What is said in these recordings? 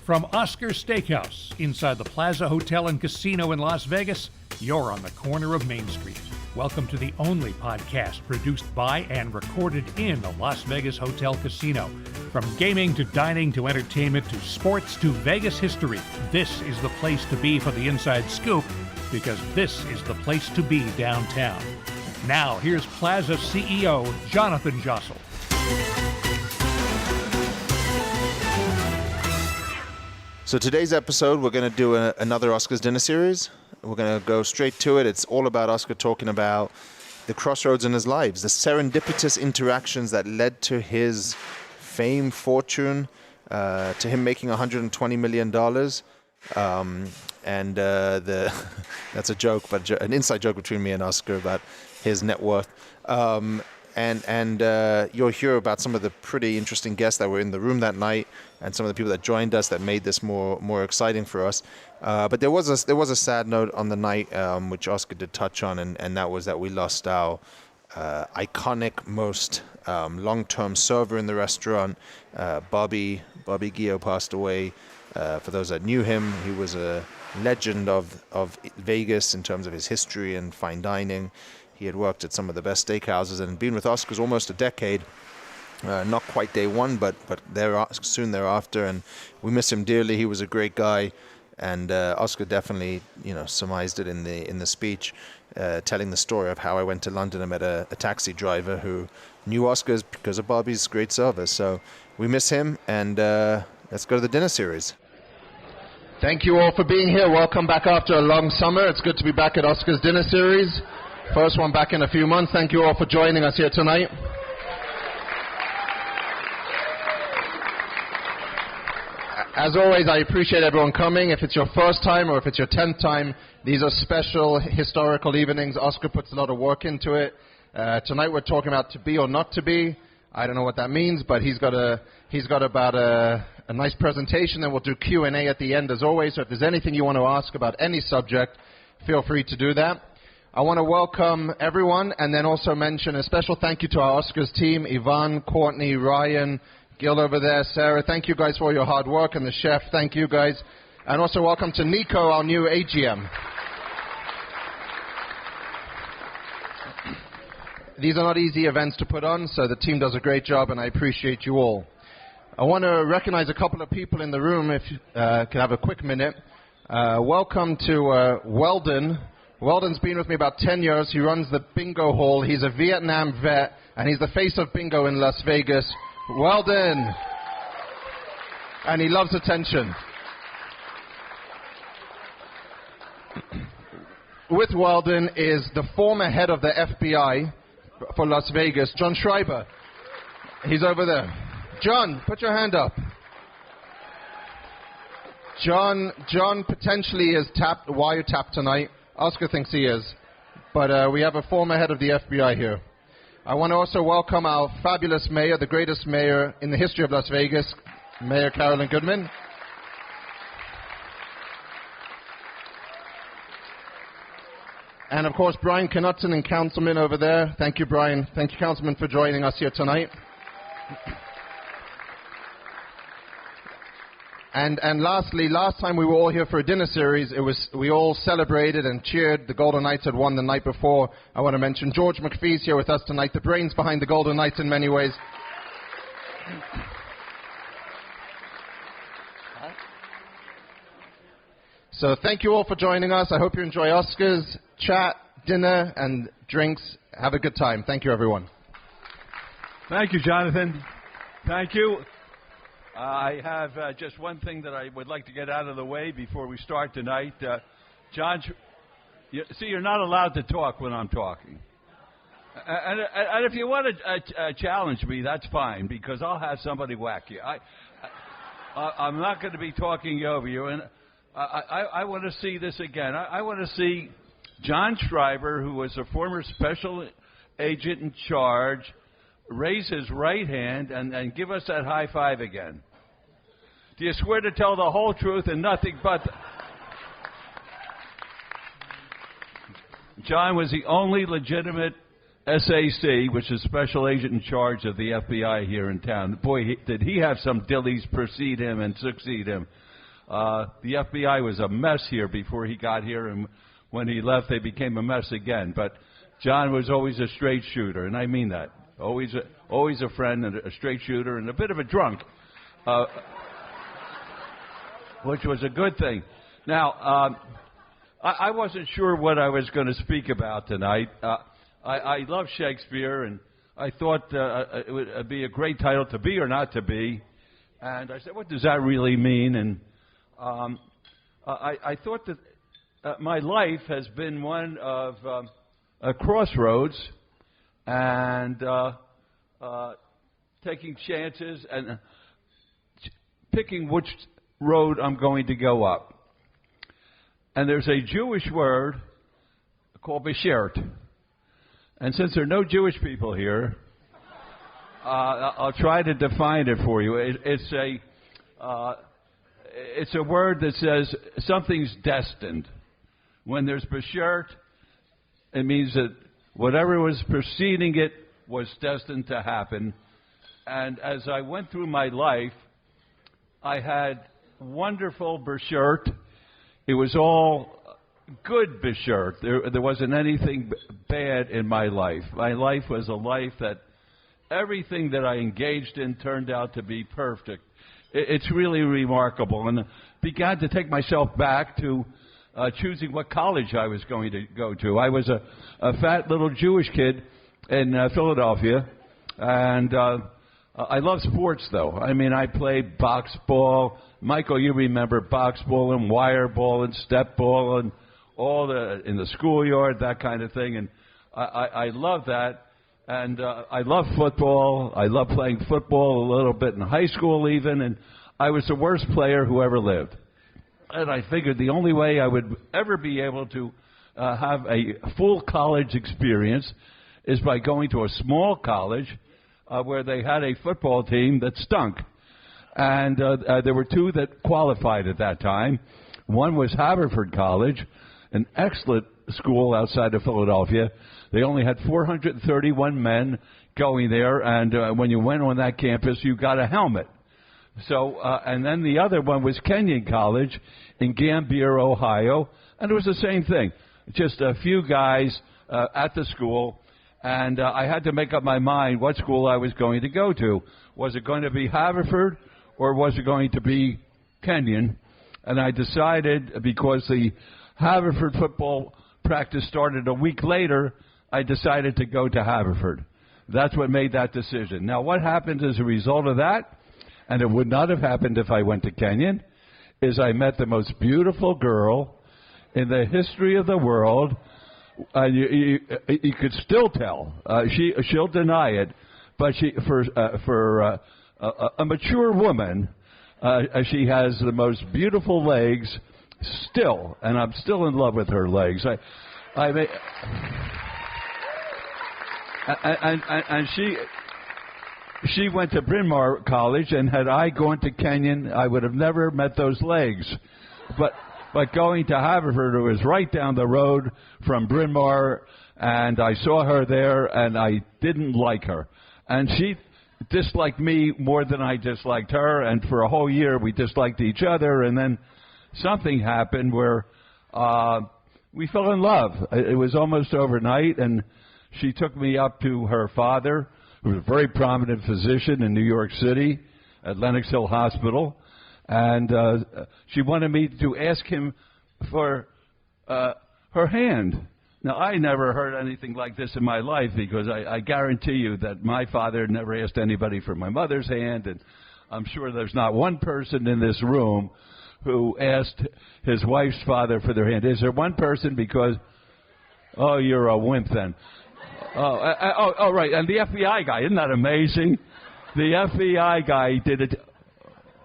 From Oscar Steakhouse, inside the Plaza Hotel and Casino in Las Vegas, you're on the corner of Main Street. Welcome to the only podcast produced by and recorded in the Las Vegas Hotel Casino. From gaming to dining to entertainment to sports to Vegas history, this is the place to be for the inside scoop, because this is the place to be downtown. Now, here's Plaza CEO Jonathan Jossel. So today's episode, we're going to do another Oscar's Dinner Series. We're going to go straight to it. It's all about Oscar talking about the crossroads in his lives, the serendipitous interactions that led to his fame, fortune, to him making $120 million. That's a joke, but an inside joke between me and Oscar about his net worth. And you'll hear about some of the pretty interesting guests that were in the room that night, and some of the people that joined us that made this more exciting for us. But there was a sad note on the night, which Oscar did touch on, and that was that we lost our iconic, most long-term server in the restaurant. Bobby Guillot passed away. For those that knew him, he was a legend of Vegas in terms of his history and fine dining. He had worked at some of the best steakhouses and been with Oscars almost a decade. Not quite day one, but soon thereafter. And we miss him dearly. He was a great guy, and Oscar definitely, surmised it in the speech, telling the story of how I went to London and met a taxi driver who knew Oscars because of Bobby's great service. So we miss him, and let's go to the dinner series. Thank you all for being here. Welcome back after a long summer. It's good to be back at Oscar's Dinner Series. First one back in a few months. Thank you all for joining us here tonight. As always, I appreciate everyone coming. If it's your first time or if it's your 10th time, these are special historical evenings. Oscar puts a lot of work into it. Tonight we're talking about to be or not to be. I don't know what that means, but he's got about a nice presentation, and we'll do Q&A at the end as always. So if there's anything you want to ask about any subject, feel free to do that. I want to welcome everyone and then also mention a special thank you to our Oscars team, Yvonne, Courtney, Ryan, Gil over there, Sarah. Thank you guys for all your hard work, and the chef, thank you guys. And also welcome to Nico, our new AGM. These are not easy events to put on, so the team does a great job, and I appreciate you all. I want to recognize a couple of people in the room, if you can have a quick minute. Welcome to Weldon. Weldon's been with me about 10 years. He runs the bingo hall. He's a Vietnam vet, and he's the face of bingo in Las Vegas. Weldon! And he loves attention. With Weldon is the former head of the FBI for Las Vegas, John Schreiber. He's over there. John, put your hand up. John potentially is wiretapped tonight. Oscar thinks he is, but we have a former head of the FBI here. I want to also welcome our fabulous mayor, the greatest mayor in the history of Las Vegas, Mayor Carolyn Goodman. And of course, Brian Knutson and Councilman over there. Thank you, Brian. Thank you, Councilman, for joining us here tonight. And lastly, last time we were all here for a dinner series, we all celebrated and cheered. The Golden Knights had won the night before. I want to mention George McPhee's here with us tonight, the brains behind the Golden Knights in many ways. So thank you all for joining us. I hope you enjoy Oscars, chat, dinner, and drinks. Have a good time. Thank you, everyone. Thank you, Jonathan. Thank you. I have just one thing that I would like to get out of the way before we start tonight. John, you're not allowed to talk when I'm talking. And if you want to challenge me, that's fine, because I'll have somebody whack you. I'm not going to be talking over you. And I want to see this again. I want to see John Schreiber, who was a former special agent in charge, raise his right hand and give us that high five again. Do you swear to tell the whole truth and nothing but... John was the only legitimate SAC, which is special agent in charge of the FBI here in town. Boy, did he have some dillies precede him and succeed him. The FBI was a mess here before he got here, and when he left, they became a mess again. But John was always a straight shooter, and I mean that. Always a friend and a straight shooter and a bit of a drunk, which was a good thing. Now, I wasn't sure what I was going to speak about tonight. I love Shakespeare, and I thought it would be a great title, To Be or Not to Be. And I said, what does that really mean? And I thought that my life has been one of a crossroads and taking chances and picking which road I'm going to go up. And there's a Jewish word called beshert. And since there are no Jewish people here, I'll try to define it for you. It's a word that says something's destined. When there's beshert, it means that whatever was preceding it was destined to happen. And as I went through my life, I had wonderful beshert. It was all good beshert. There wasn't anything bad in my life. My life was a life that everything that I engaged in turned out to be perfect. It's really remarkable. And I began to take myself back to choosing what college I was going to go to. I was a fat little Jewish kid in Philadelphia, and I love sports, though. I mean, I played box ball. Michael, you remember box ball and wire ball and step ball and all in the schoolyard, that kind of thing. And I love that. And I love football. I love playing football a little bit in high school even. And I was the worst player who ever lived. And I figured the only way I would ever be able to have a full college experience is by going to a small college where they had a football team that stunk. And there were two that qualified at that time. One was Haverford College, an excellent school outside of Philadelphia. They only had 431 men going there, and when you went on that campus, you got a helmet. So, and then the other one was Kenyon College in Gambier, Ohio, and it was the same thing. Just a few guys at the school, and I had to make up my mind what school I was going to go to. Was it going to be Haverford, or was it going to be Kenyon? And I decided, because the Haverford football practice started a week later, I decided to go to Haverford. That's what made that decision. Now, what happened as a result of that, and it would not have happened if I went to Kenyon, is I met the most beautiful girl in the history of the world. You could still tell. She'll deny it, but for a mature woman, she has the most beautiful legs still, and I'm still in love with her legs. And she went to Bryn Mawr College, and had I gone to Kenyon, I would have never met those legs. But going to Haverford, it was right down the road from Bryn Mawr, and I saw her there, and I didn't like her. And she disliked me more than I disliked her, and for a whole year we disliked each other, and then something happened where we fell in love. It was almost overnight, and she took me up to her father, who was a very prominent physician in New York City at Lenox Hill Hospital, and she wanted me to ask him for her hand. Now, I never heard anything like this in my life, because I guarantee you that my father never asked anybody for my mother's hand, and I'm sure there's not one person in this room who asked his wife's father for their hand. Is there one person? Because, oh, you're a wimp then. Oh, right, and the FBI guy, isn't that amazing? The FBI guy did it.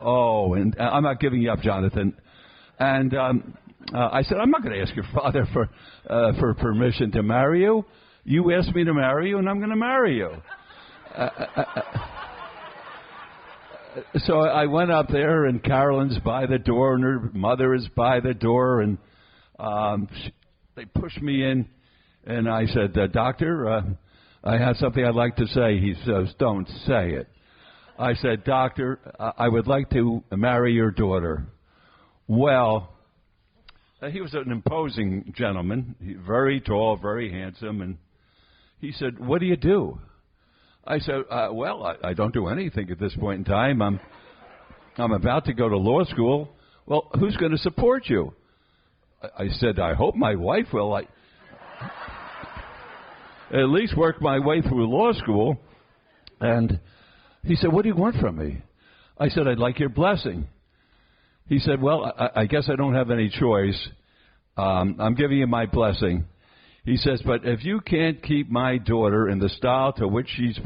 Oh, and I'm not giving you up, Jonathan. And I said, I'm not going to ask your father for permission to marry you. You asked me to marry you, and I'm going to marry you. So I went up there, and Carolyn's by the door, and her mother is by the door, and they pushed me in, and I said, Doctor, I have something I'd like to say. He says, don't say it. I said, Doctor, I would like to marry your daughter. Well, he was an imposing gentleman, very tall, very handsome, and he said, "What do you do?" I said, "Well, I don't do anything at this point in time. I'm about to go to law school. Well, who's going to support you?" I said, "I hope my wife will. At least work my way through law school." And he said, "What do you want from me?" I said, "I'd like your blessing." He said, "Well, I guess I don't have any choice. I'm giving you my blessing." He says, "But if you can't keep my daughter in the style to which she's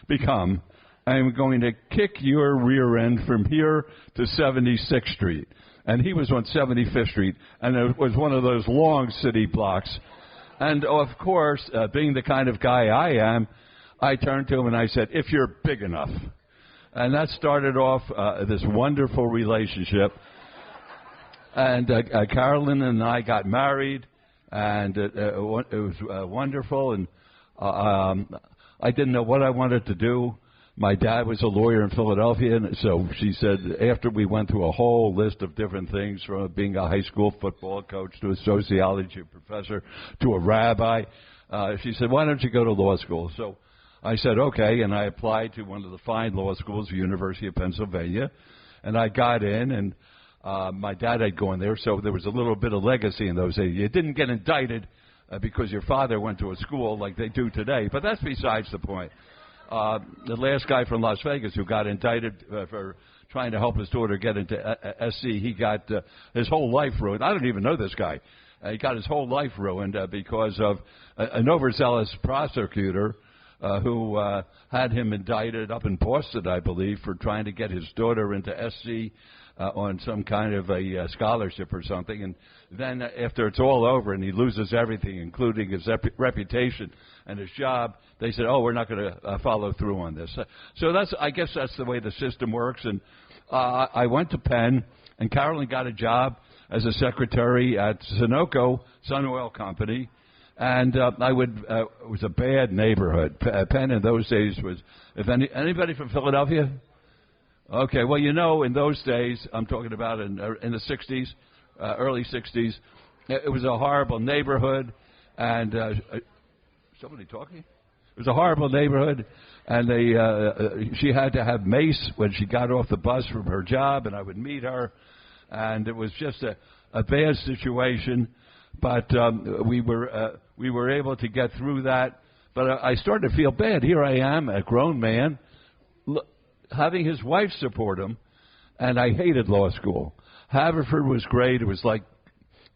become, I'm going to kick your rear end from here to 76th Street." And he was on 75th Street, and it was one of those long city blocks. And, of course, being the kind of guy I am, I turned to him and I said, "If you're big enough." And that started off this wonderful relationship. And Carolyn and I got married, and it was wonderful. And I didn't know what I wanted to do. My dad was a lawyer in Philadelphia, and so she said, after we went through a whole list of different things, from being a high school football coach to a sociology professor to a rabbi, she said, "Why don't you go to law school?" So I said, okay, and I applied to one of the fine law schools, the University of Pennsylvania, and I got in, and my dad had gone there, so there was a little bit of legacy in those days. You didn't get indicted because your father went to a school like they do today, but that's besides the point. The last guy from Las Vegas who got indicted for trying to help his daughter get into SC, he got his whole life ruined. I don't even know this guy. He got his whole life ruined because of an overzealous prosecutor who had him indicted up in Boston, I believe, for trying to get his daughter into SC on some kind of a scholarship or something. And then after it's all over and he loses everything, including his reputation and his job, they said, "Oh, we're not going to follow through on this." So I guess that's the way the system works. And I went to Penn, and Carolyn got a job as a secretary at Sunoco Sun Oil Company. And it was a bad neighborhood. Penn in those days was, if anybody from Philadelphia? Okay, well, in those days, I'm talking about in the 60s, early 60s, it was a horrible neighborhood. And somebody talking? It was a horrible neighborhood, and she had to have mace when she got off the bus from her job, and I would meet her, and it was just a bad situation. But we were able to get through that. But I started to feel bad. Here I am, a grown man, having his wife support him, and I hated law school. Haverford was great. It was like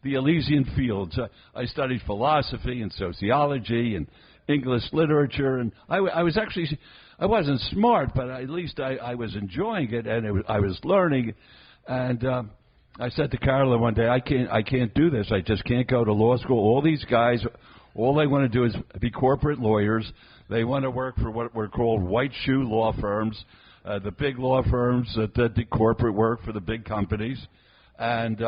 the Elysian Fields. I studied philosophy and sociology and English literature, and I wasn't smart, but at least I was enjoying it, and I was learning. And I said to Carolyn one day, I can't do this. I just can't go to law school. All these guys, all they want to do is be corporate lawyers. They want to work for what were called white shoe law firms, the big law firms that did corporate work for the big companies. And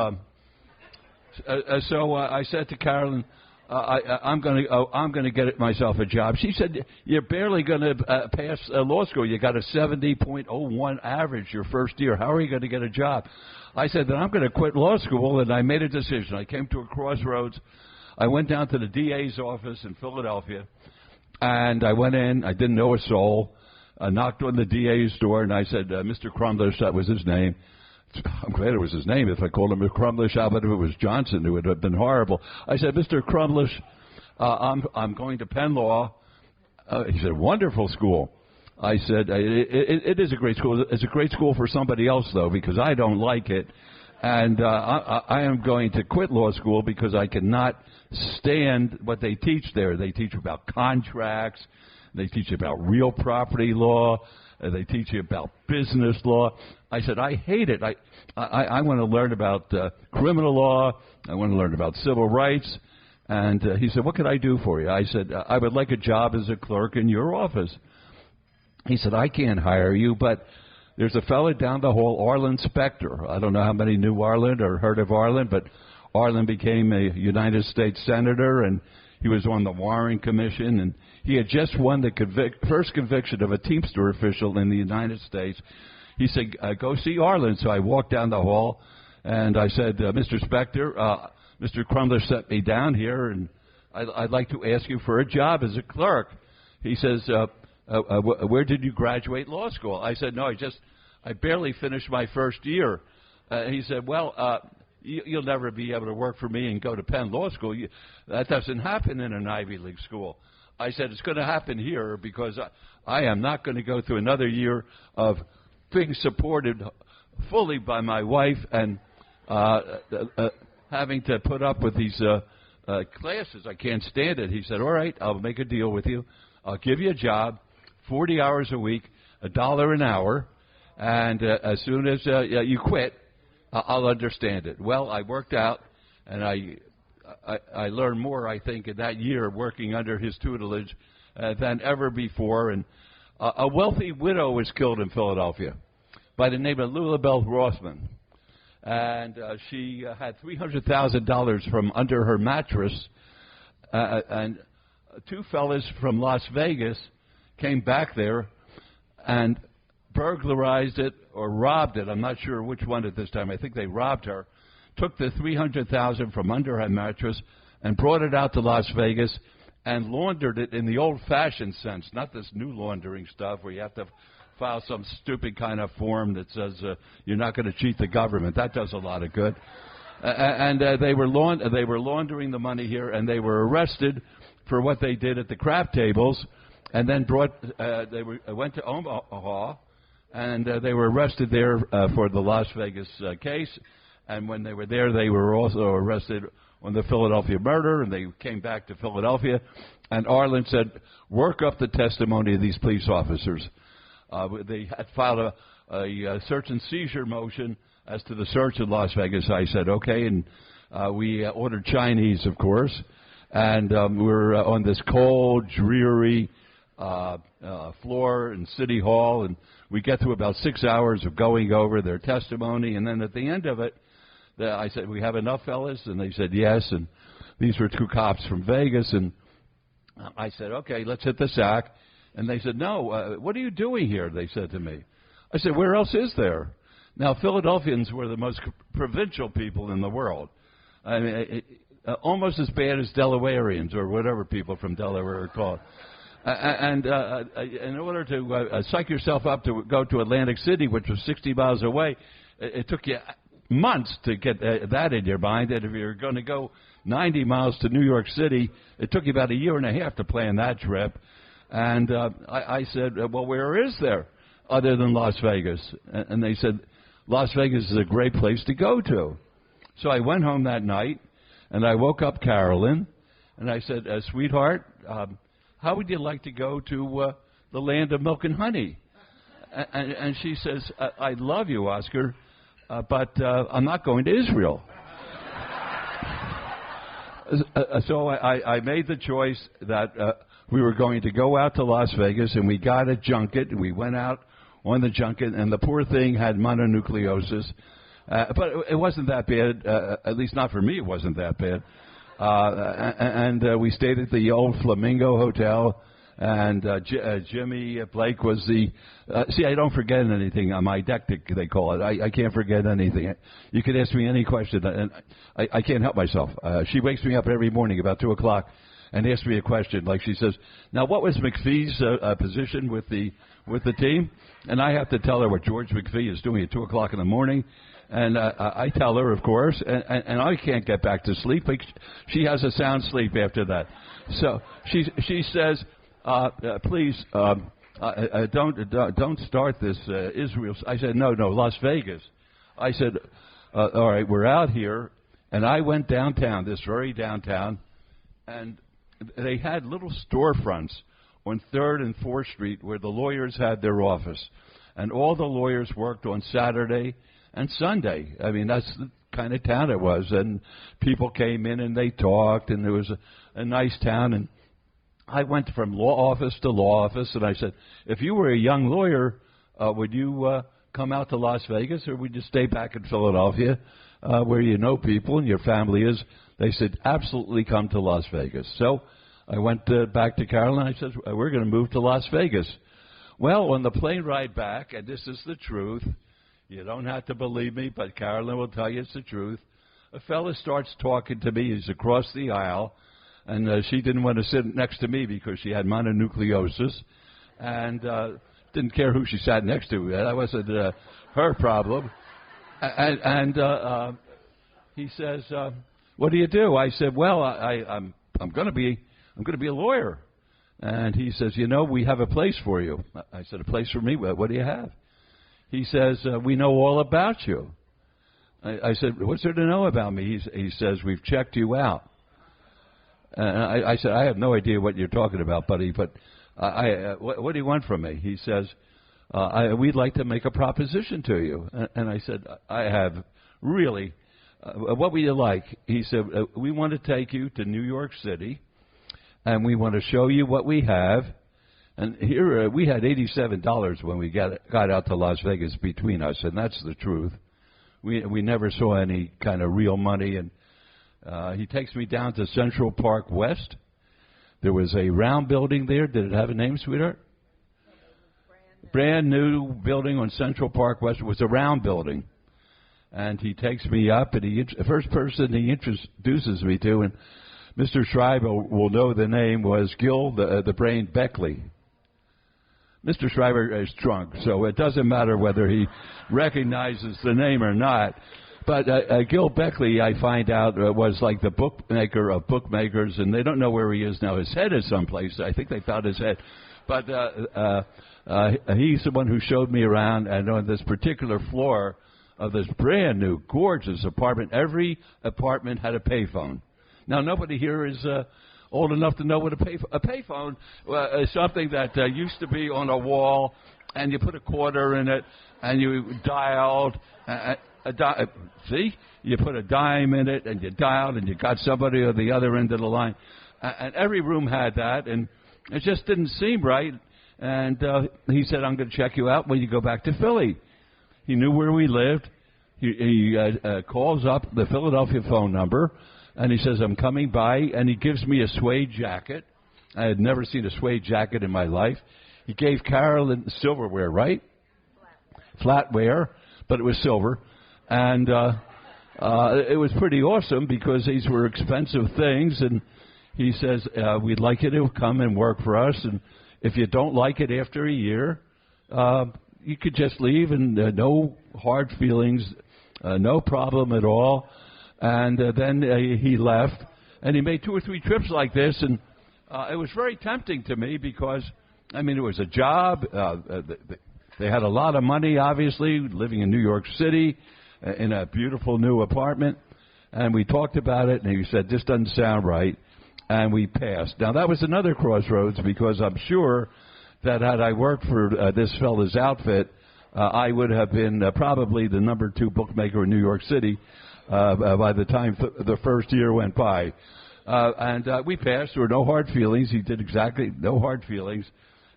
so I said to Carolyn, I'm going to get myself a job. She said, "You're barely going to pass law school. You got a 70.01 average your first year. How are you going to get a job?" I said that I'm going to quit law school, and I made a decision. I came to a crossroads. I went down to the DA's office in Philadelphia, and I went in. I didn't know a soul. I knocked on the DA's door, and I said, "Mr. Crumlish," that was his name. I'm glad it was his name. If I called him Crumlish, how about if it was Johnson? It would have been horrible. I said, "Mr. Crumlish, I'm going to Penn Law." He said, "Wonderful school." I said, it is a great school. It's a great school for somebody else, though, because I don't like it. And I am going to quit law school because I cannot stand what they teach there. They teach about contracts. They teach about real property law. They teach you about business law. I said, I hate it. I want to learn about criminal law. I want to learn about civil rights. And he said, "What can I do for you?" I said, "I would like a job as a clerk in your office." He said, "I can't hire you, but there's a fellow down the hall, Arlen Specter." I don't know how many knew Arlen or heard of Arlen, but Arlen became a United States Senator, and he was on the Warren Commission, and he had just won the first conviction of a Teamster official in the United States. He said, "Go see Arlen." So I walked down the hall, And I said, Mr. Spector, Mr. Crumler sent me down here, and I'd like to ask you for a job as a clerk. He says, where did you graduate law school? I said, no, I barely finished my first year. He said, well, you'll never be able to work for me and go to Penn Law School. That doesn't happen in an Ivy League school. I said, it's going to happen here because I am not going to go through another year of being supported fully by my wife and having to put up with these classes. I can't stand it. He said, all right, I'll make a deal with you. I'll give you a job, 40 hours a week, $1 an hour, and as soon as you quit, I'll understand it. Well, I worked out, and I learned more, I think, in that year working under his tutelage than ever before. And a wealthy widow was killed in Philadelphia by the name of Lulabelle Rossman. And she had $300,000 from under her mattress, and two fellas from Las Vegas came back there and burglarized it or robbed it. I'm not sure which one at this time. I think they robbed her, took the $300,000 from under her mattress and brought it out to Las Vegas and laundered it in the old-fashioned sense, not this new laundering stuff where you have to file some stupid kind of form that says you're not going to cheat the government. That does a lot of good. They were laundering the money here, and they were arrested for what they did at the crap tables, and then went to Omaha, and they were arrested there for the Las Vegas case. And when they were there, they were also arrested on the Philadelphia murder, and they came back to Philadelphia. And Arlen said, work up the testimony of these police officers. They had filed a search and seizure motion as to the search in Las Vegas. I said, okay, and we ordered Chinese, of course, and we were on this cold, dreary floor in City Hall, and we get through about 6 hours of going over their testimony, and then at the end of it, I said, we have enough, fellas? And they said, yes, and these were two cops from Vegas, and I said, okay, let's hit the sack. And they said, no, what are you doing here, they said to me. I said, where else is there? Now, Philadelphians were the most provincial people in the world. I mean, almost as bad as Delawareans or whatever people from Delaware are called. And in order to psych yourself up to go to Atlantic City, which was 60 miles away, it took you months to get that in your mind. And if you're going to go 90 miles to New York City, it took you about a year and a half to plan that trip. And I said, well, where is there other than Las Vegas? And they said, Las Vegas is a great place to go to. So I went home that night, and I woke up Carolyn, and I said, sweetheart, how would you like to go to the land of milk and honey? And she says, I love you, Oscar, but I'm not going to Israel. So I made the choice that we were going to go out to Las Vegas, and we got a junket, and we went out on the junket, and the poor thing had mononucleosis. But it wasn't that bad, at least not for me, it wasn't that bad. And we stayed at the old Flamingo Hotel, and Jimmy Blake was the... see, I don't forget anything. I'm eidectic, they call it. I can't forget anything. You can ask me any question, and I can't help myself. She wakes me up every morning about 2 o'clock and asks me a question. Like she says, now what was McPhee's position with the team? And I have to tell her what George McPhee is doing at 2 o'clock in the morning. And I tell her, of course, and I can't get back to sleep. Like she has a sound sleep after that. So she says, please don't start this Israel. I said, no, Las Vegas. I said, all right, we're out here, and I went downtown, this very downtown, and they had little storefronts on 3rd and 4th Street where the lawyers had their office, and all the lawyers worked on Saturday and Sunday. I mean, that's the kind of town it was, and people came in and they talked, and it was a nice town. And I went from law office to law office, and I said, if you were a young lawyer, would you come out to Las Vegas, or would you stay back in Philadelphia where you know people and your family is? They said, absolutely come to Las Vegas. So I went back to Carolyn, and I said, we're going to move to Las Vegas. Well, on the plane ride back, and this is the truth, You don't have to believe me, but Carolyn will tell you it's the truth. A fella starts talking to me. He's across the aisle, and she didn't want to sit next to me because she had mononucleosis, and didn't care who she sat next to. That wasn't her problem. And he says, "What do you do?" I said, "Well, I'm going to be a lawyer." And he says, "You know, we have a place for you." I said, "A place for me? What do you have?" He says, "We know all about you." I said, "What's there to know about me?" He says, "We've checked you out." And I said, "I have no idea what you're talking about, buddy, but what do you want from me?" He says, "We'd like to make a proposition to you." And I said, "I have really, what would you like?" He said, "We want to take you to New York City, and we want to show you what we have." And here, we had $87 when we got out to Las Vegas between us, and that's the truth. We never saw any kind of real money. And he takes me down to Central Park West. There was a round building there. Did it have a name, sweetheart? Brand new building on Central Park West. It was a round building. And he takes me up, and the first person he introduces me to, and Mr. Schreiber will know the name, was Gil the Brain Beckley. Mr. Schreiber is drunk, so it doesn't matter whether he recognizes the name or not. But Gil Beckley, I find out, was like the bookmaker of bookmakers, and they don't know where he is now. His head is someplace. I think they found his head. But he's the one who showed me around, and on this particular floor of this brand new, gorgeous apartment, every apartment had a payphone. Now, nobody here is old enough to know what a payphone is. Something that used to be on a wall, and you put a quarter in it, and you dialed. See? You put a dime in it, and you dialed, and you got somebody on the other end of the line. And every room had that, and it just didn't seem right. And he said, "I'm going to check you out when you go back to Philly." He knew where we lived. He calls up the Philadelphia phone number, and he says, "I'm coming by," and he gives me a suede jacket. I had never seen a suede jacket in my life. He gave Carolyn silverware, right? Flatware, but it was silver. And it was pretty awesome because these were expensive things. And he says, "We'd like you to come and work for us. And if you don't like it after a year, you could just leave, and no hard feelings, no problem at all." And then he left, and he made 2 or 3 trips like this, and it was very tempting to me because, I mean, it was a job. They had a lot of money, obviously, living in New York City in a beautiful new apartment, and we talked about it, and he said, "This doesn't sound right," and we passed. Now, that was another crossroads because I'm sure that had I worked for this fella's outfit, I would have been probably the number 2 bookmaker in New York City by the time the first year went by. And we passed. There were no hard feelings. He did exactly no hard feelings.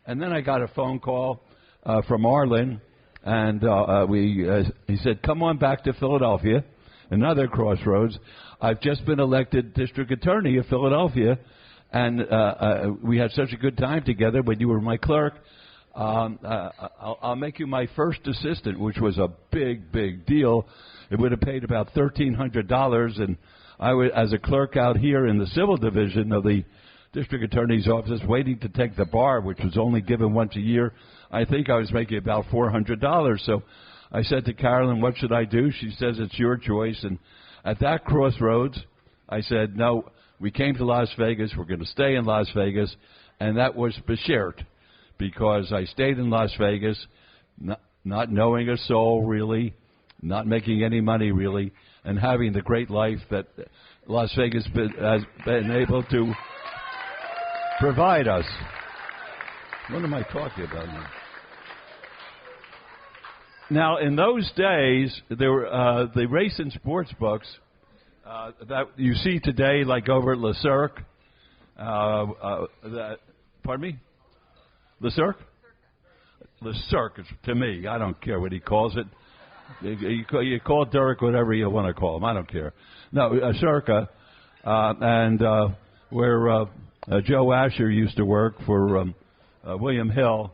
And then I got a phone call from Arlen, and he said, "Come on back to Philadelphia." Another crossroads. I've just been elected district attorney of Philadelphia, and we had such a good time together when you were my clerk. I'll make you my first assistant, which was a big, big deal. It would have paid about $1,300, and I was, as a clerk out here in the civil division of the district attorney's office, waiting to take the bar, which was only given once a year. I think I was making about $400. So I said to Carolyn, "What should I do?" She says, "It's your choice." And at that crossroads, I said, "No, we came to Las Vegas. We're going to stay in Las Vegas." And that was beshert, because I stayed in Las Vegas, not knowing a soul really, not making any money really, and having the great life that Las Vegas has been able to provide us. What am I talking about now? Now, in those days, there were the race and sports books that you see today, like over at Le Cirque. Pardon me? Le Cirque? Le Cirque, to me. I don't care what he calls it. You call Derek whatever you want to call him. I don't care. No, Circa, and where Joe Asher used to work for William Hill.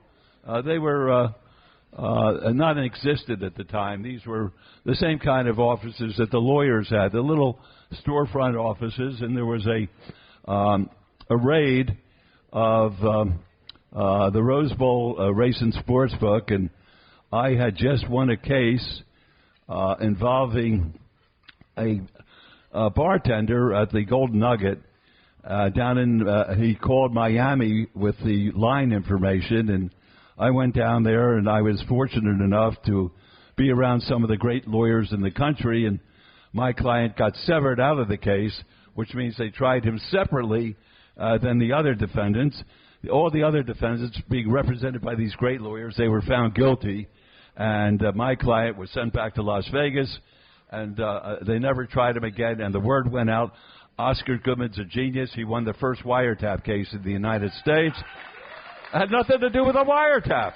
They were not existed at the time. These were the same kind of offices that the lawyers had, the little storefront offices, and there was a raid of the Rose Bowl Race and Sports Book, and I had just won a case involving a bartender at the Golden Nugget down in, he called Miami with the line information, and I went down there, and I was fortunate enough to be around some of the great lawyers in the country, and my client got severed out of the case, which means they tried him separately than the other defendants. All the other defendants being represented by these great lawyers, they were found guilty, and my client was sent back to Las Vegas, and they never tried him again, and the word went out, Oscar Goodman's a genius. He won the first wiretap case in the United States. Had nothing to do with a wiretap.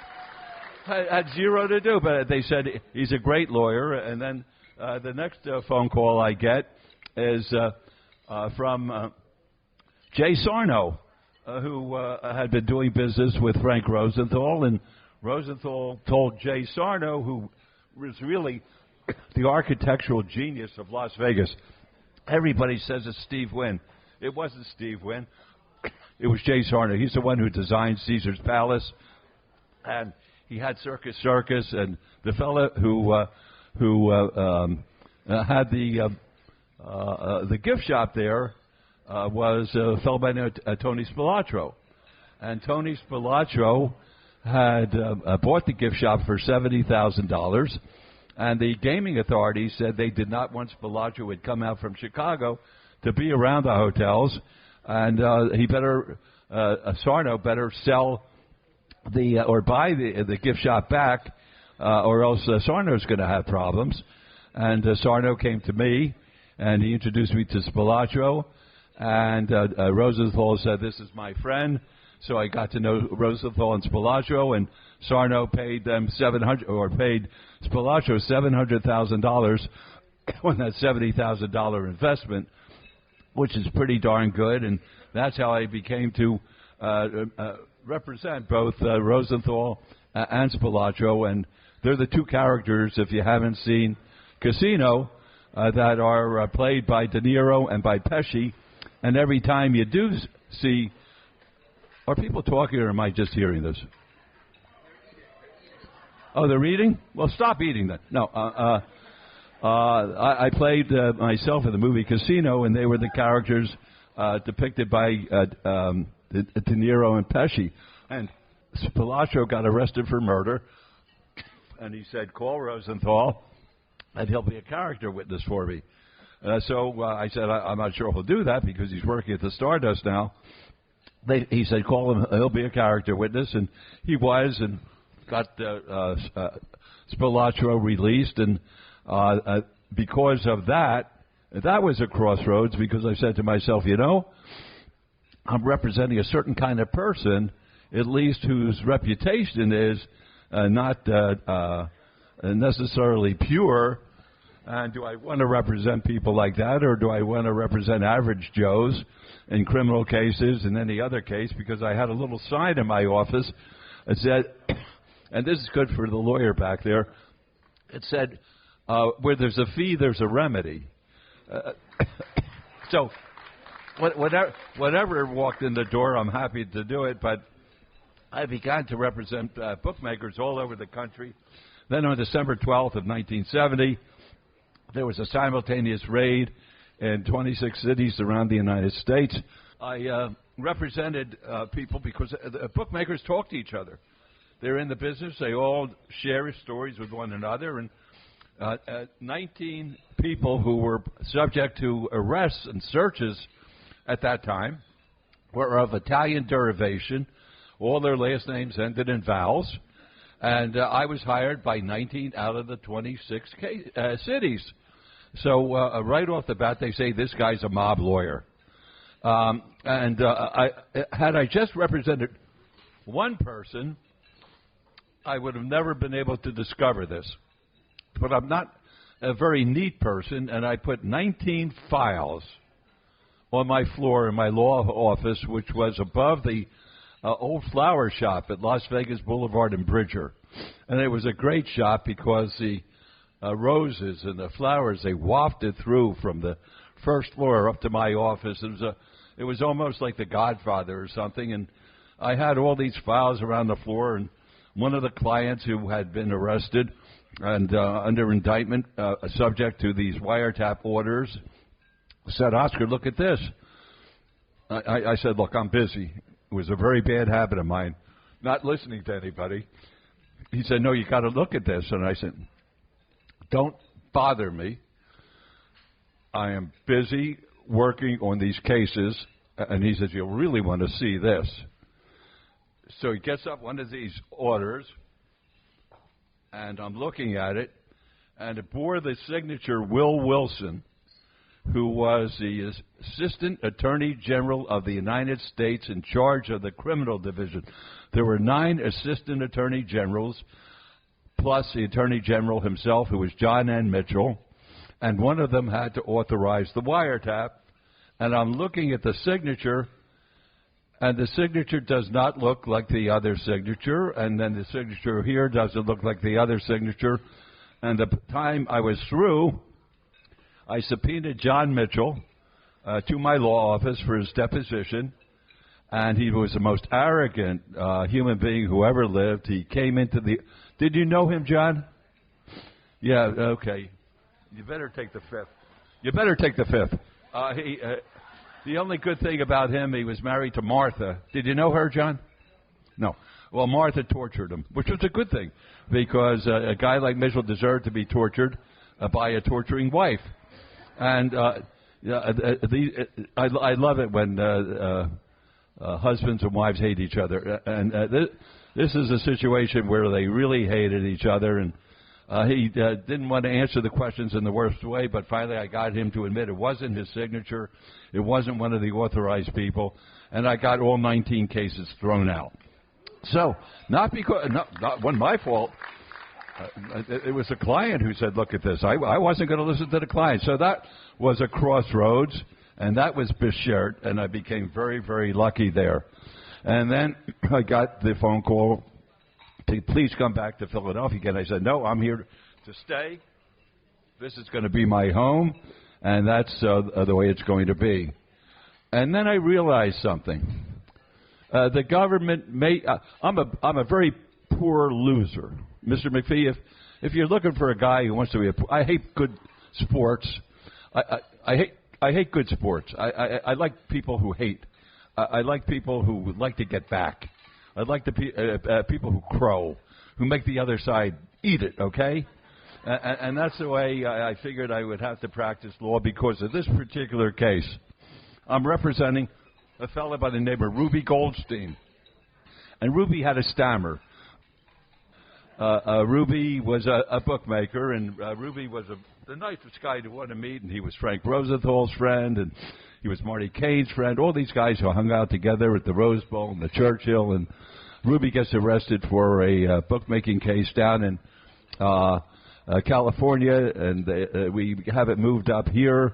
Had zero to do, but they said he's a great lawyer. And then the next phone call I get is from Jay Sarno, who had been doing business with Frank Rosenthal. And Rosenthal told Jay Sarno, who was really the architectural genius of Las Vegas. Everybody says it's Steve Wynn. It wasn't Steve Wynn. It was Jay Sarno. He's the one who designed Caesar's Palace, and he had Circus Circus, and the fellow who had the gift shop there was a fellow by the name of Tony Spilotro, and Tony Spilotro had bought the gift shop for $70,000. And the gaming authorities said they did not want Spilotro would come out from Chicago to be around the hotels, and Sarno better sell or buy the gift shop back, or else Sarno's going to have problems. And Sarno came to me, and he introduced me to Spilotro, and Rosenthal said, "This is my friend." So I got to know Rosenthal and Spilotro, and Sarno paid them paid Spilotro $700,000 on that $70,000 investment, which is pretty darn good, and that's how I became to represent both Rosenthal and Spilotro, and they're the two characters, if you haven't seen Casino, that are played by De Niro and by Pesci, and every time you do see... Are people talking, or am I just hearing this? Oh, they're eating? Well, stop eating then. No, I played myself in the movie Casino, and they were the characters depicted by De Niro and Pesci. And Spilotro got arrested for murder, and he said, "Call Rosenthal, and he'll be a character witness for me." So I said, I'm not sure he'll do that because he's working at the Stardust now. He said, "Call him, he'll be a character witness," and he was, and got Spilotro released, and because of that was a crossroads, because I said to myself, I'm representing a certain kind of person, at least whose reputation is not necessarily pure, and do I want to represent people like that, or do I want to represent average Joes in criminal cases and any other case? Because I had a little sign in my office that said, and this is good for the lawyer back there, it said, where there's a fee, there's a remedy. So whatever walked in the door, I'm happy to do it, but I began to represent bookmakers all over the country. Then on December 12th of 1970, there was a simultaneous raid in 26 cities around the United States. I represented people because bookmakers talk to each other. They're in the business. They all share stories with one another. And 19 people who were subject to arrests and searches at that time were of Italian derivation. All their last names ended in vowels. And I was hired by 19 out of the 26 cities. So right off the bat, they say this guy's a mob lawyer. Had I just represented one person, I would have never been able to discover this. But I'm not a very neat person, and I put 19 files on my floor in my law office, which was above the old flower shop at Las Vegas Boulevard and Bridger. And it was a great shot because the roses and the flowers, they wafted through from the first floor up to my office. It was almost like The Godfather or something. And I had all these files around the floor, and one of the clients who had been arrested and under indictment, subject to these wiretap orders, said, "Oscar, look at this." I said, "Look, I'm busy." It was a very bad habit of mine, not listening to anybody. He said, "No, you got to look at this." And I said, "Don't bother me. I am busy working on these cases." And he says, "You'll really want to see this." So he gets up one of these orders, and I'm looking at it, and it bore the signature Will Wilson, who was the Assistant Attorney General of the United States in charge of the criminal division. There were 9 Assistant Attorney Generals, plus the Attorney General himself, who was John N. Mitchell, and one of them had to authorize the wiretap. And I'm looking at the signature, and the signature does not look like the other signature, and then the signature here doesn't look like the other signature. And the time I was through, I subpoenaed John Mitchell to my law office for his deposition, and he was the most arrogant human being who ever lived. He came into the... Did you know him, John? Yeah, okay. You better take the fifth. The only good thing about him, he was married to Martha. Did you know her, John? No. Well, Martha tortured him, which was a good thing, because a guy like Mitchell deserved to be tortured by a torturing wife. And I love it when husbands and wives hate each other. And this is a situation where they really hated each other, and he didn't want to answer the questions in the worst way, but finally I got him to admit it wasn't his signature, it wasn't one of the authorized people, and I got all 19 cases thrown out. So, not wasn't my fault. It was the client who said, "Look at this." I wasn't going to listen to the client. So that was a crossroads, and that was Bichert, and I became very, very lucky there. And then I got the phone call to please come back to Philadelphia again. I said, "No, I'm here to stay. This is going to be my home, and that's the way it's going to be." And then I realized something. The government I'm a very poor loser. Mr. McPhee, if you're looking for a guy who wants to be I hate good sports. I hate good sports. I like people who hate. I like people who would like to get back. I like the people who crow, who make the other side eat it, okay? And that's the way I figured I would have to practice law because of this particular case. I'm representing a fellow by the name of Ruby Goldstein. And Ruby had a stammer. Ruby was a bookmaker, and Ruby was the nicest guy to want to meet, and he was Frank Rosenthal's friend, and he was Marty Kane's friend, all these guys who hung out together at the Rose Bowl and the Churchill, and Ruby gets arrested for a bookmaking case down in California, and we have it moved up here,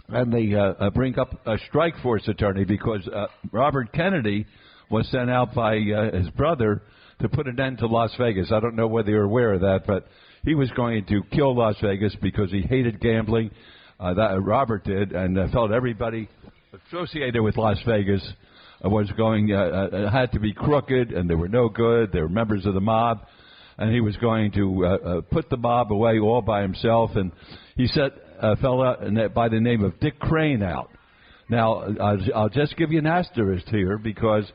and they bring up a strike force attorney because Robert Kennedy was sent out by his brother to put an end to Las Vegas. I don't know whether you're aware of that, but he was going to kill Las Vegas because he hated gambling. That Robert did, and felt everybody associated with Las Vegas was going had to be crooked, and they were no good. They were members of the mob, and he was going to put the mob away all by himself. And he set a fella by the name of Dick Crane out. Now, I'll just give you an asterisk here because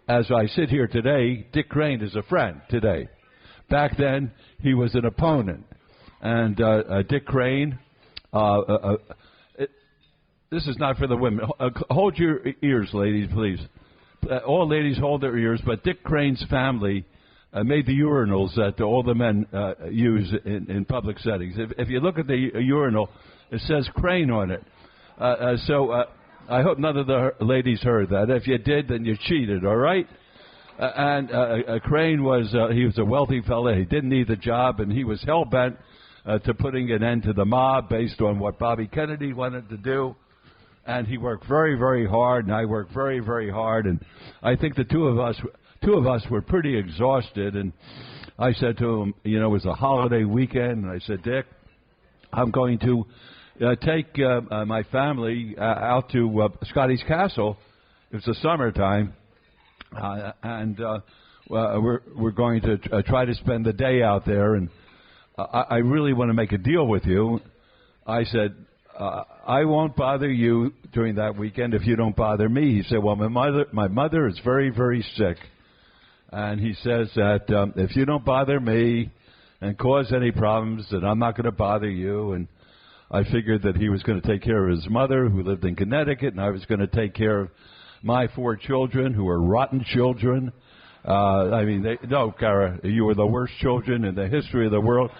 as I sit here today, Dick Crane is a friend today. Back then, he was an opponent. And Dick Crane, this is not for the women. Hold your ears, ladies, please. All ladies hold their ears, but Dick Crane's family made the urinals that all the men use in public settings. If you look at the urinal, it says Crane on it. So I hope none of the ladies heard that. If you did, then you cheated, all right? And Crane he was a wealthy fellow. He didn't need the job, and he was hell-bent to putting an end to the mob based on what Bobby Kennedy wanted to do. And he worked very, very hard, and I worked very, very hard. And I think the two of us two of us were pretty exhausted, and I said to him, it was a holiday weekend, and I said, Dick, I'm going to take my family out to Scotty's Castle. It's the summertime, and we're going to try to spend the day out there, and I really want to make a deal with you. I said, I won't bother you during that weekend if you don't bother me. He said, well, my mother is very, very sick. And he says that if you don't bother me and cause any problems, that I'm not going to bother you. And I figured that he was going to take care of his mother, who lived in Connecticut, and I was going to take care of my 4 children, who were rotten children. No, Cara, you were the worst children in the history of the world.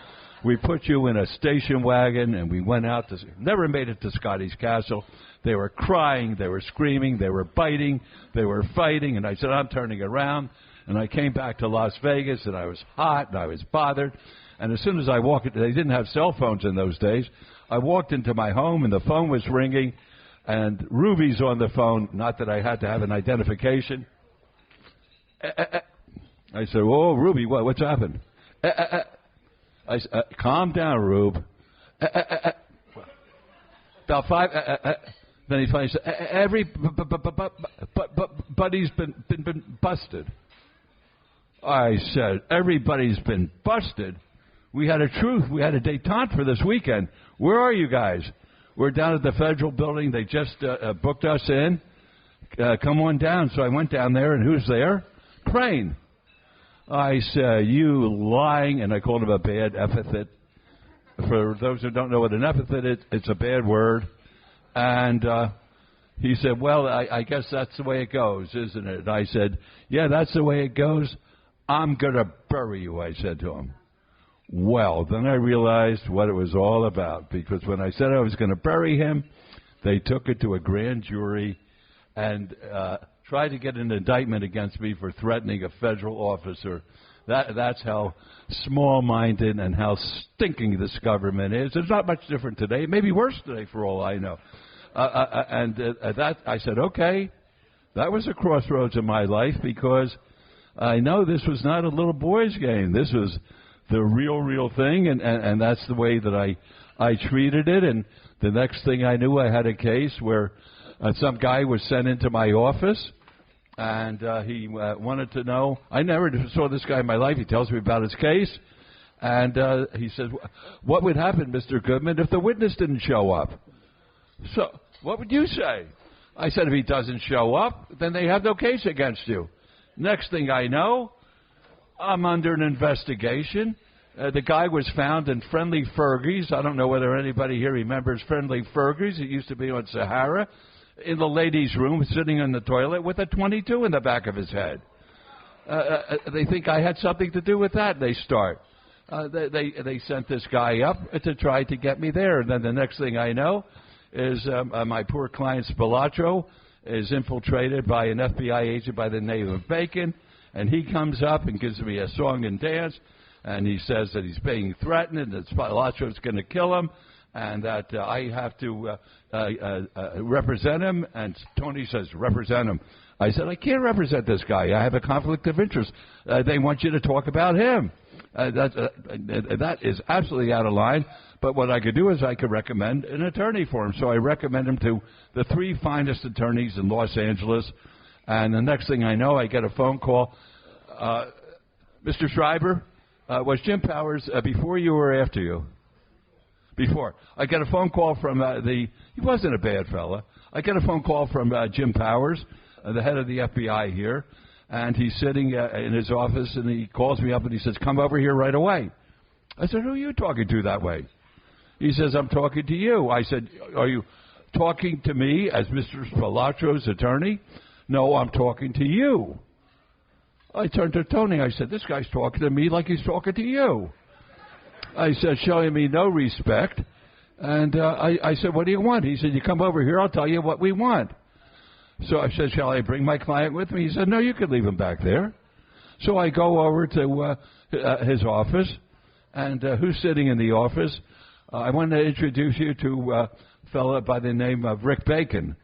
We put you in a station wagon, and we went out never made it to Scotty's Castle. They were crying, they were screaming, they were biting, they were fighting, and I said, I'm turning around. And I came back to Las Vegas, and I was hot, and I was bothered. And as soon as I walked, they didn't have cell phones in those days. I walked into my home, and the phone was ringing, and Ruby's on the phone, not that I had to have an identification. I said, whoa, Ruby, what's happened? I said, calm down, Rube. About 5... Then he finally said, everybody's been busted. I said, everybody's been busted? We had a detente for this weekend. Where are you guys? We're down at the Federal Building. They just booked us in. Come on down. So I went down there, and who's there? Crane. I said, you lying, and I called him a bad epithet. For those who don't know what an epithet is, it's a bad word. And he said, well, I guess that's the way it goes, isn't it? And I said, yeah, that's the way it goes. I'm going to bury you, I said to him. Well, then I realized what it was all about, because when I said I was going to bury him, they took it to a grand jury and tried to get an indictment against me for threatening a federal officer. That's how small-minded and how stinking this government is. It's not much different today. Maybe worse today, for all I know. I said, okay, that was a crossroads in my life, because I know this was not a little boy's game. This was the real thing, and that's the way that I treated it. And the next thing I knew, I had a case where some guy was sent into my office, and he wanted to know. I never saw this guy in my life. He tells me about his case, and he says, what would happen, Mr. Goodman, if the witness didn't show up? So what would you say? I said, if he doesn't show up, then they have no case against you. Next thing I know, I'm under an investigation. The guy was found in Friendly Fergie's. I don't know whether anybody here remembers Friendly Fergie's. It used to be on Sahara, in the ladies' room, sitting in the toilet with a .22 in the back of his head. They think I had something to do with that. They start. They sent this guy up to try to get me there. And then the next thing I know is my poor client Spilotro is infiltrated by an FBI agent by the name of Bacon, and he comes up and gives me a song and dance, and he says that he's being threatened and that Spilotro's going to kill him, and that I have to represent him. And Tony says, represent him. I said, I can't represent this guy. I have a conflict of interest. They want you to talk about him. That is absolutely out of line. But what I could do is I could recommend an attorney for him. So I recommend him to the 3 finest attorneys in Los Angeles. And the next thing I know, I get a phone call. Mr. Schreiber, was Jim Powers before you or after you? Before. I get a phone call from he wasn't a bad fella. I get a phone call from Jim Powers, the head of the FBI here. And he's sitting in his office, and he calls me up and he says, come over here right away. I said, who are you talking to that way? He says, I'm talking to you. I said, are you talking to me as Mr. Spilotro's attorney? No, I'm talking to you. I turned to Tony. I said, this guy's talking to me like he's talking to you. I said, showing me no respect. And I said, what do you want? He said, you come over here, I'll tell you what we want. So I said, shall I bring my client with me? He said, no, you can leave him back there. So I go over to his office, and who's sitting in the office? I want to introduce you to a fellow by the name of Rick Bacon.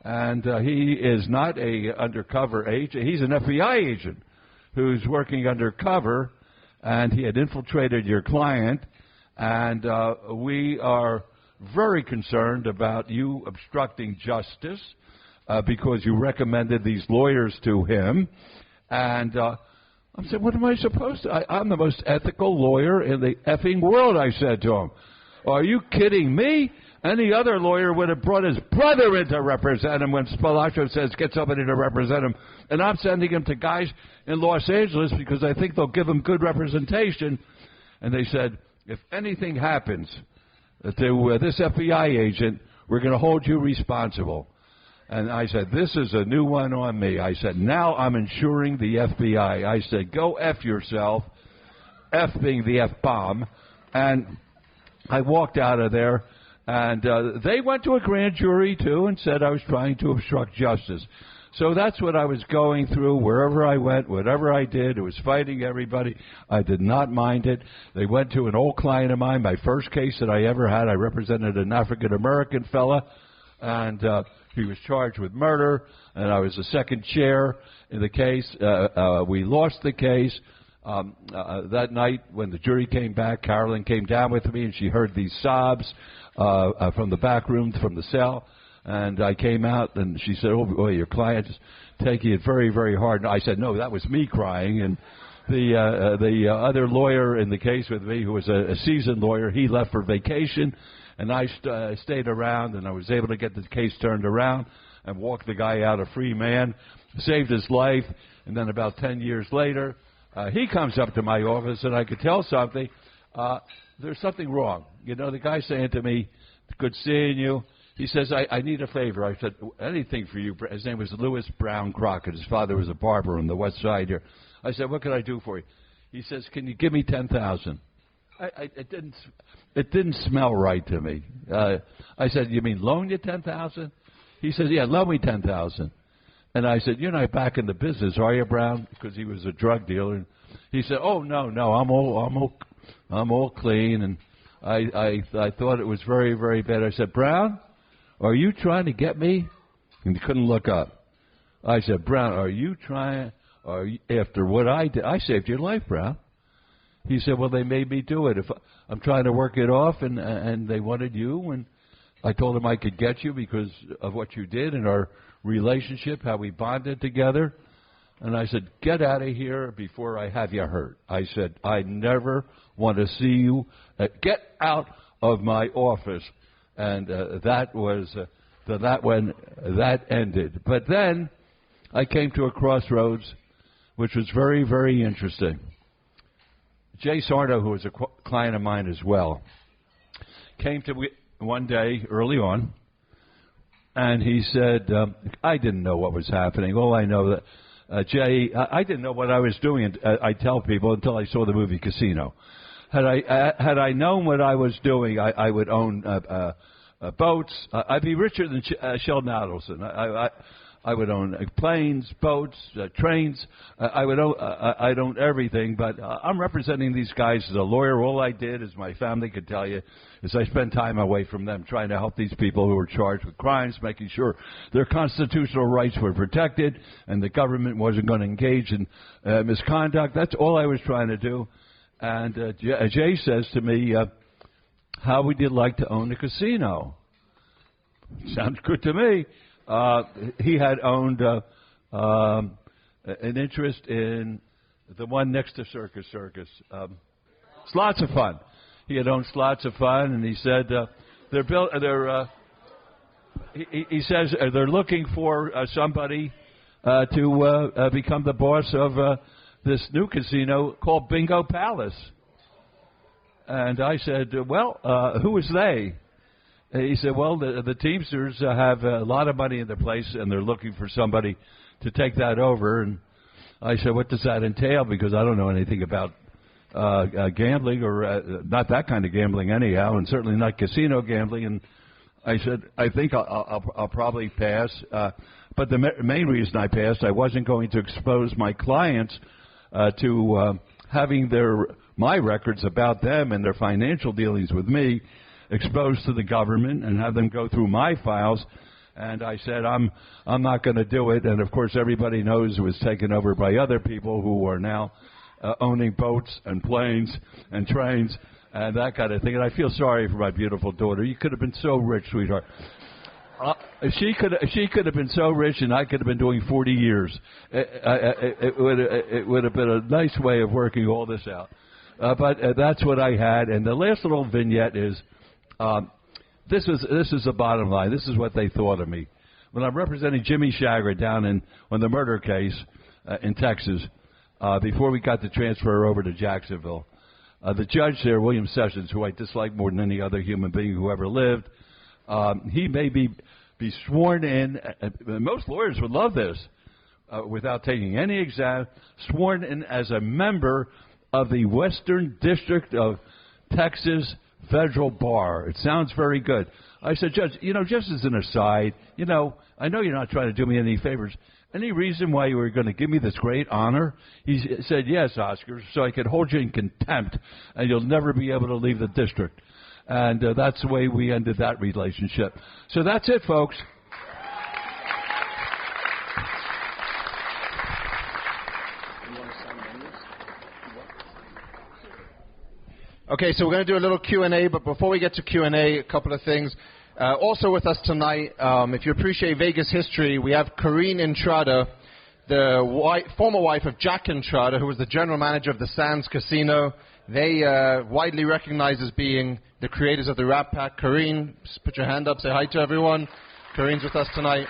And he is not a undercover agent. He's an FBI agent. who's working undercover, and he had infiltrated your client, and we are very concerned about you obstructing justice because you recommended these lawyers to him. And I said, what am I supposed to? I'm the most ethical lawyer in the effing world, I said to him. Are you kidding me? Any other lawyer would have brought his brother in to represent him when Spalato says, get somebody to represent him. And I'm sending him to guys in Los Angeles because I think they'll give him good representation. And they said, if anything happens to this FBI agent, we're going to hold you responsible. And I said, this is a new one on me. I said, now I'm insuring the FBI. I said, go F yourself, F being the F-bomb. And I walked out of there, and they went to a grand jury, too, and said I was trying to obstruct justice. So that's what I was going through wherever I went, whatever I did. It was fighting everybody. I did not mind it. They went to an old client of mine, my first case that I ever had. I represented an African-American fella, and he was charged with murder, and I was the second chair in the case. We lost the case. That night when the jury came back, Carolyn came down with me, and she heard these sobs from the back room, from the cell. And I came out, and she said, oh, boy, your client's taking it very, very hard. And I said, no, that was me crying. And the other lawyer in the case with me, who was a seasoned lawyer, he left for vacation. And I stayed around, and I was able to get the case turned around and walk the guy out a free man, saved his life. And then about 10 years later, he comes up to my office, and I could tell something. There's something wrong. You know, the guy's saying to me, good seeing you. He says, I need a favor. I said, anything for you. His name was Louis Brown Crockett. His father was a barber on the west side here. I said, what can I do for you? He says, can you give me $10,000? It didn't smell right to me. I said, you mean loan you $10,000? He says, yeah, loan me $10,000. And I said, you're not back in the business, are you, Brown? Because he was a drug dealer. And he said, oh, no, I'm all clean. And I thought it was very, very bad. I said, Brown, are you trying to get me? And he couldn't look up. I said, Brown, are you trying, after what I did, I saved your life, Brown. He said, well, they made me do it. If I'm trying to work it off, and they wanted you, and I told them I could get you because of what you did in our relationship, how we bonded together. And I said, get out of here before I have you hurt. I said, I never want to see you. Get out of my office. And that ended. But then I came to a crossroads, which was very, very interesting. Jay Sarno, who was a client of mine as well, came to me one day early on, and he said, I didn't know what was happening. All I know that, Jay, I didn't know what I was doing, I tell people, until I saw the movie Casino. Had I known what I was doing, I would own boats. I'd be richer than Sheldon Adelson. I would own planes, boats, trains. I'd own everything. But I'm representing these guys as a lawyer. All I did, as my family could tell you, is I spent time away from them trying to help these people who were charged with crimes, making sure their constitutional rights were protected and the government wasn't going to engage in misconduct. That's all I was trying to do. And Jay says to me, how would you like to own a casino? Sounds good to me. He had owned an interest in the one next to Circus. Slots of Fun. He had owned Slots of Fun, and he said he says they're looking for somebody to become the boss of this new casino called Bingo Palace. And I said, well, who is they? He said, well, the Teamsters have a lot of money in their place, and they're looking for somebody to take that over. And I said, what does that entail? Because I don't know anything about gambling, or not that kind of gambling anyhow, and certainly not casino gambling. And I said, I think I'll probably pass. But the main reason I passed, I wasn't going to expose my clients to having my records about them and their financial dealings with me exposed to the government and have them go through my files And I said, I'm not going to do it. And, of course, everybody knows it was taken over by other people who are now owning boats and planes and trains and that kind of thing. And I feel sorry for my beautiful daughter. You could have been so rich, sweetheart. She could have been so rich, and I could have been doing 40 years. It would have been a nice way of working all this out. But that's what I had. And the last little vignette is, this is the bottom line. This is what they thought of me. When I'm representing Jimmy Shagger down on the murder case in Texas, before we got the transfer over to Jacksonville, the judge there, William Sessions, who I dislike more than any other human being who ever lived, he may be sworn in, most lawyers would love this, without taking any exam, sworn in as a member of the Western District of Texas Federal Bar. It sounds very good. I said, Judge, just as an aside, I know you're not trying to do me any favors. Any reason why you were going to give me this great honor? He said, yes, Oscar, so I could hold you in contempt, and you'll never be able to leave the district. And that's the way we ended that relationship. So that's it, folks. Okay, so we're going to do a little Q&A, but before we get to Q&A, a couple of things. Also with us tonight, if you appreciate Vegas history, we have Carolyn Entrada, the former wife of Jack Entrada, who was the general manager of the Sands Casino. They widely recognized as being the creators of the Rat Pack. Carolyn, put your hand up, say hi to everyone. Carolyn's with us tonight.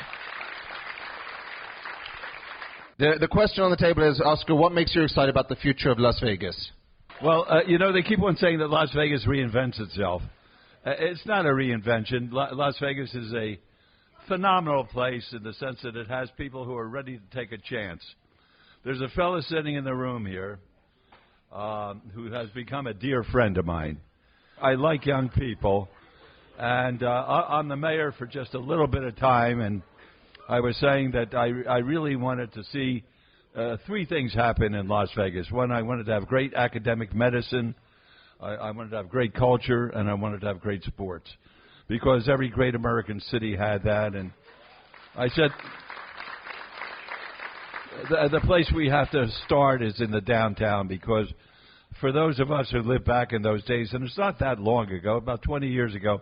The question on the table is, Oscar, what makes you excited about the future of Las Vegas? Well, they keep on saying that Las Vegas reinvents itself. It's not a reinvention. Las Vegas is a phenomenal place in the sense that it has people who are ready to take a chance. There's a fellow sitting in the room here who has become a dear friend of mine. I like young people, and I'm the mayor for just a little bit of time, and I was saying that I really wanted to see three things happen in Las Vegas. One, I wanted to have great academic medicine, I wanted to have great culture, and I wanted to have great sports, because every great American city had that. And I said, the place we have to start is in the downtown, because for those of us who lived back in those days, and it's not that long ago, about 20 years ago,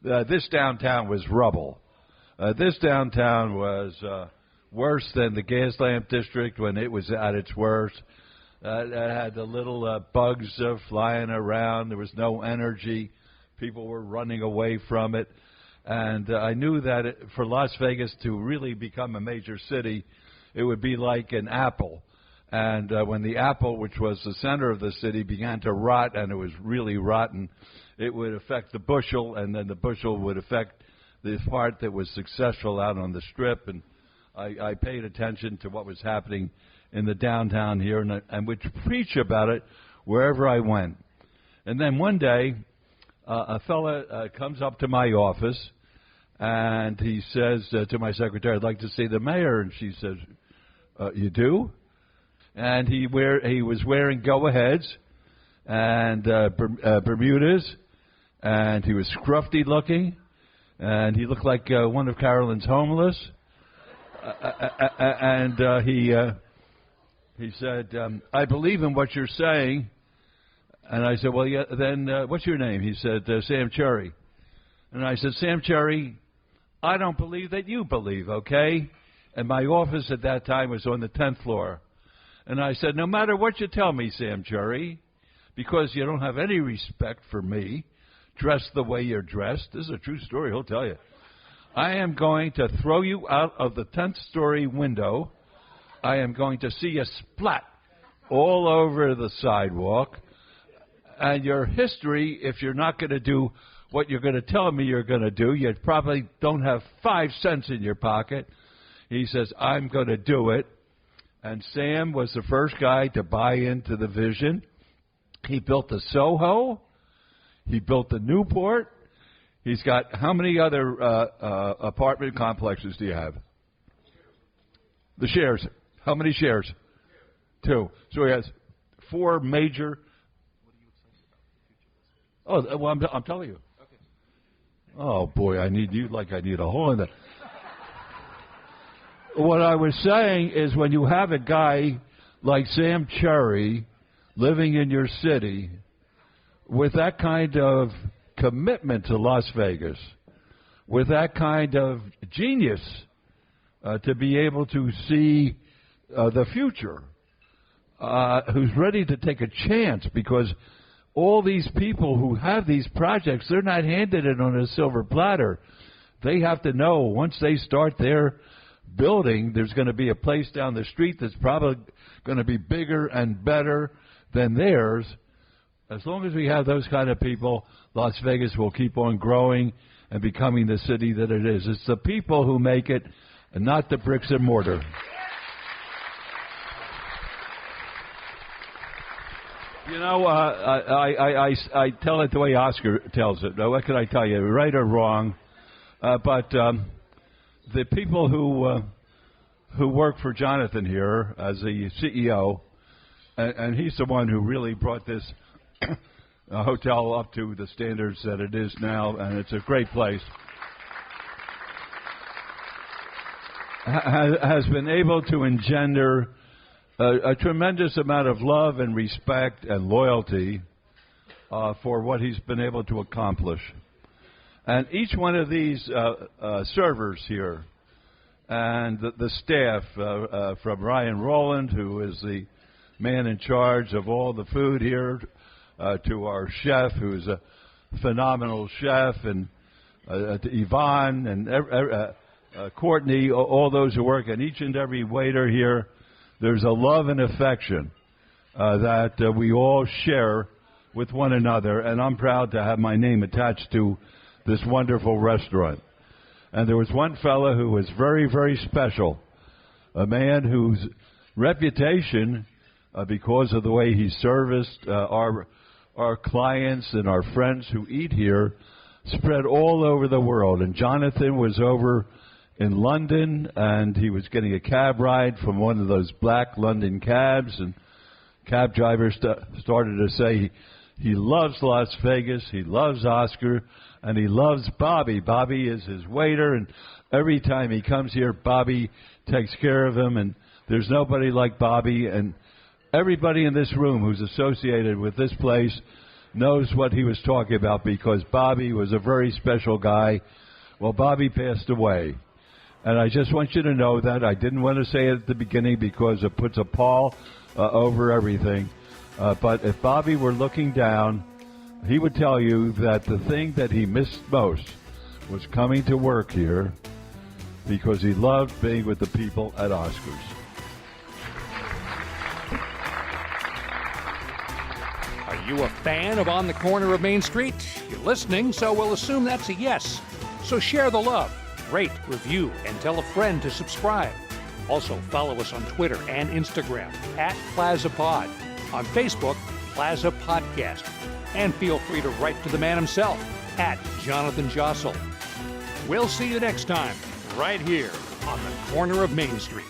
this downtown was rubble. This downtown was worse than the gas lamp district when it was at its worst. It had the little bugs flying around. There was no energy. People were running away from it. And I knew that for Las Vegas to really become a major city, it would be like an apple. And when the apple, which was the center of the city, began to rot, and it was really rotten, it would affect the bushel, and then the bushel would affect the part that was successful out on the Strip. And I paid attention to what was happening in the downtown here, and would preach about it wherever I went. And then one day, a fella comes up to my office, and he says to my secretary, I'd like to see the mayor. And she says, you do? And he was wearing go-aheads and Bermudas, and he was scruffy looking, and he looked like one of Carolyn's homeless. And he said, I believe in what you're saying. And I said, well, yeah, then what's your name? He said, Sam Cherry. And I said, Sam Cherry, I don't believe that you believe, okay? And my office at that time was on the 10th floor. And I said, no matter what you tell me, Sam Cherry, because you don't have any respect for me, dressed the way you're dressed. This is a true story, he'll tell you. I am going to throw you out of the 10th story window. I am going to see you splat all over the sidewalk. And your history, if you're not going to do what you're going to tell me you're going to do, you probably don't have 5 cents in your pocket. He says, I'm going to do it. And Sam was the first guy to buy into the vision. He built the Soho. He built the Newport. He's got, how many other apartment complexes do you have? The shares. How many shares? 2. So he has 4 major. Oh, well, I'm telling you. Okay. Oh, boy, I need you like I need a hole in that. what I was saying is when you have a guy like Sam Cherry living in your city with that kind of commitment to Las Vegas, with that kind of genius to be able to see the future, who's ready to take a chance, because all these people who have these projects, they're not handed it on a silver platter. They have to know once they start their building, there's going to be a place down the street that's probably going to be bigger and better than theirs. As long as we have those kind of people, Las Vegas will keep on growing and becoming the city that it is. It's the people who make it, and not the bricks and mortar. You know, I tell it the way Oscar tells it. Now, what can I tell you, right or wrong? But the people who work for Jonathan here as the CEO, and he's the one who really brought this hotel up to the standards that it is now, and it's a great place, has been able to engender a tremendous amount of love and respect and loyalty for what he's been able to accomplish. And each one of these servers here and the staff, from Ryan Rowland, who is the man in charge of all the food here, to our chef, who's a phenomenal chef, and to Yvonne and Courtney, all those who work, and each and every waiter here, there's a love and affection that we all share with one another, and I'm proud to have my name attached to this wonderful restaurant. And there was one fellow who was very, very special, a man whose reputation, because of the way he serviced our clients and our friends who eat here, spread all over the world. And Jonathan was over in London, and he was getting a cab ride from one of those black London cabs, and cab driver started to say he loves Las Vegas, he loves Oscar, and he loves Bobby. Bobby is his waiter, and every time he comes here, Bobby takes care of him, and there's nobody like Bobby. And everybody in this room who's associated with this place knows what he was talking about, because Bobby was a very special guy. Well, Bobby passed away. And I just want you to know that. I didn't want to say it at the beginning because it puts a pall over everything. But if Bobby were looking down, he would tell you that the thing that he missed most was coming to work here, because he loved being with the people at Oscars. Are you a fan of On the Corner of Main Street? You're listening, so we'll assume that's a yes. So share the love, rate, review, and tell a friend to subscribe. Also, follow us on Twitter and Instagram @PlazaPod, on Facebook, Plaza Podcast, and feel free to write to the man himself @Jonathan Jossel. We'll see you next time, right here on the corner of Main Street.